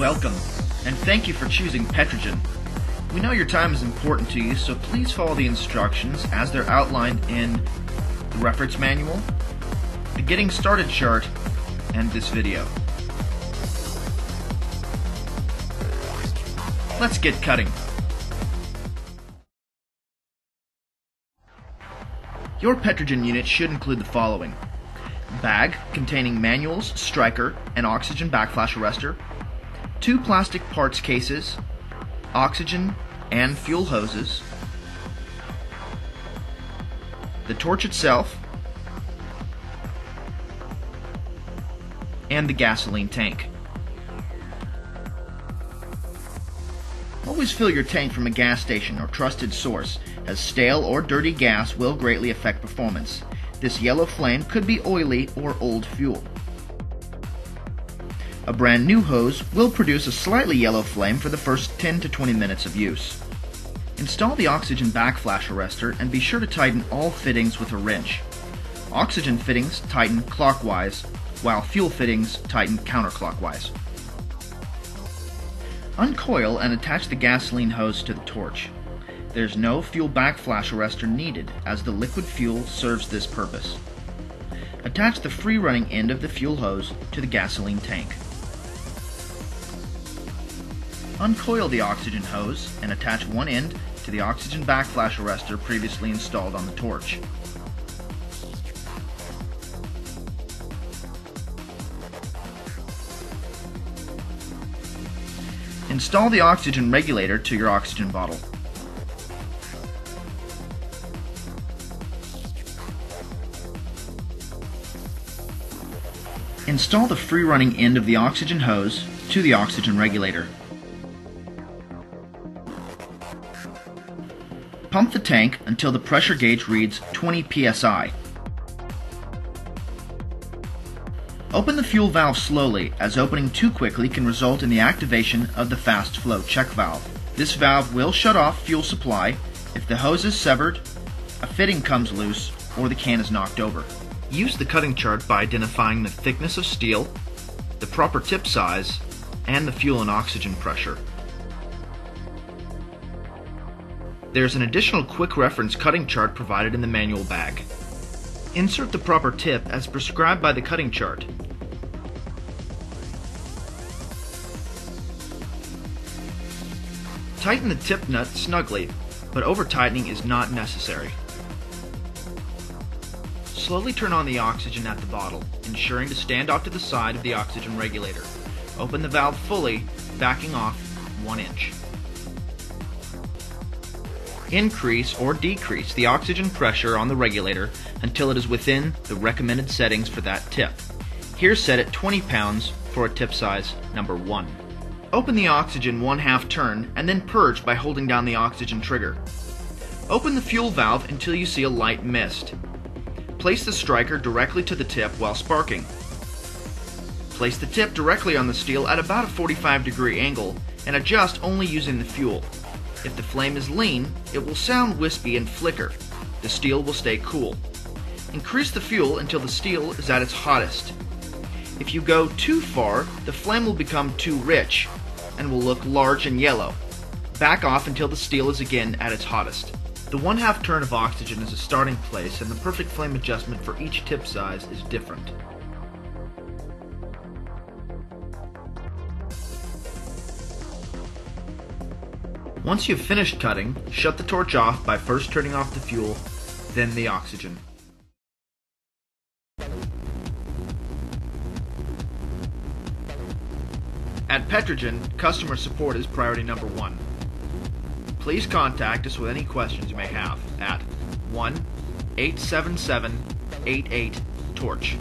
Welcome, and thank you for choosing Petrogen. We know your time is important to you, so please follow the instructions as they're outlined in the reference manual, the Getting Started chart, and this video. Let's get cutting. Your Petrogen unit should include the following: bag containing manuals, striker, and oxygen backflash arrestor, 2 plastic parts cases, oxygen and fuel hoses, the torch itself, and the gasoline tank. Always fill your tank from a gas station or trusted source, as stale or dirty gas will greatly affect performance. This yellow flame could be oily or old fuel. A brand new hose will produce a slightly yellow flame for the first 10 to 20 minutes of use. Install the oxygen backflash arrestor and be sure to tighten all fittings with a wrench. Oxygen fittings tighten clockwise, while fuel fittings tighten counterclockwise. Uncoil and attach the gasoline hose to the torch. There's no fuel backflash arrestor needed, as the liquid fuel serves this purpose. Attach the free-running end of the fuel hose to the gasoline tank. Uncoil the oxygen hose and attach one end to the oxygen backflash arrestor previously installed on the torch. Install the oxygen regulator to your oxygen bottle. Install the free-running end of the oxygen hose to the oxygen regulator. Pump the tank until the pressure gauge reads 20 psi. Open the fuel valve slowly, as opening too quickly can result in the activation of the fast flow check valve. This valve will shut off fuel supply if the hose is severed, a fitting comes loose, or the can is knocked over. Use the cutting chart by identifying the thickness of steel, the proper tip size, and the fuel and oxygen pressure. There's an additional quick reference cutting chart provided in the manual bag. Insert the proper tip as prescribed by the cutting chart. Tighten the tip nut snugly, but over-tightening is not necessary. Slowly turn on the oxygen at the bottle, ensuring to stand off to the side of the oxygen regulator. Open the valve fully, backing off 1 inch. Increase or decrease the oxygen pressure on the regulator until it is within the recommended settings for that tip. Here set at 20 pounds for a tip size number 1. Open the oxygen 1/2 turn and then purge by holding down the oxygen trigger. Open the fuel valve until you see a light mist. Place the striker directly to the tip while sparking. Place the tip directly on the steel at about a 45-degree angle and adjust only using the fuel. If the flame is lean, it will sound wispy and flicker. The steel will stay cool. Increase the fuel until the steel is at its hottest. If you go too far, the flame will become too rich and will look large and yellow. Back off until the steel is again at its hottest. The 1/2 turn of oxygen is a starting place, and the perfect flame adjustment for each tip size is different. Once you've finished cutting, shut the torch off by first turning off the fuel, then the oxygen. At Petrogen, customer support is priority number 1. Please contact us with any questions you may have at 1-877-88-TORCH.